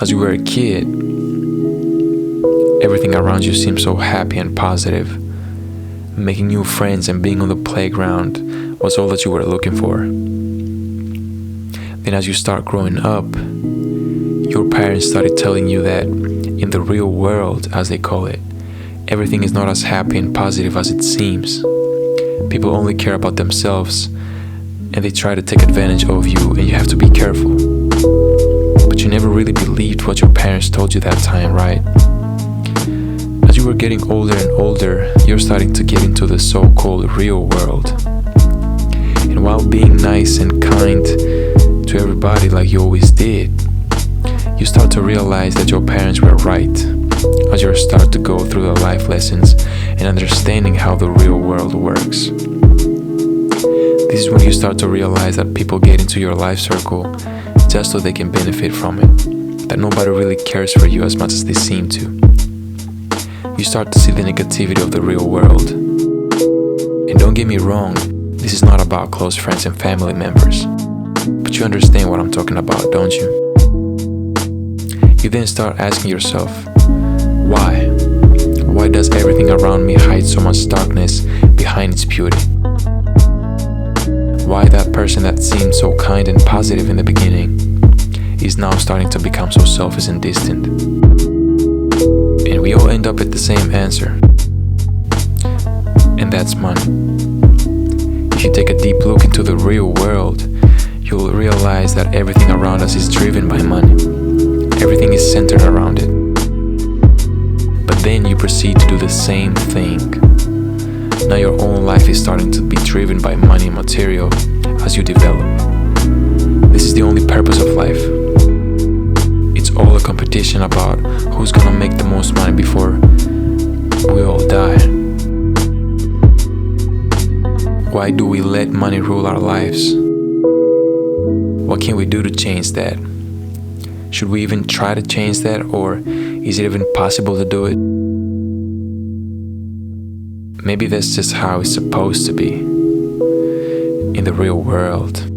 As you were a kid, everything around you seemed so happy and positive. Making new friends and being on the playground was all that you were looking for. Then as you start growing up, your parents started telling you that in the real world, as they call it, everything is not as happy and positive as it seems. People only care about themselves, and they try to take advantage of you, and you have to be careful. But you never really believed what your parents told you that time, right? As you were getting older and older, you're starting to get into the so-called real world. And while being nice and kind to everybody like you always did, you start to realize that your parents were right as you start to go through the life lessons and understanding how the real world works. This is when you start to realize that people get into your life circle just so they can benefit from it, that nobody really cares for you as much as they seem to. You start to see the negativity of the real world. And don't get me wrong, this is not about close friends and family members. But you understand what I'm talking about, don't you? You then start asking yourself, why? Why does everything around me hide so much darkness behind its beauty? Why that person that seemed so kind and positive in the beginning is now starting to become so selfish and distant? And we all end up at the same answer, and that's money. If you take a deep look into the real world, you'll realize that everything around us is driven by money. Everything is centered around it. But then you proceed to do the same thing. Now your own life is starting to be driven by money and material as you develop. This is the only purpose of life. It's all a competition about who's gonna make the most money before we all die. Why do we let money rule our lives? What can we do to change that? Should we even try to change that, or is it even possible to do it? Maybe that's just how it's supposed to be in the real world.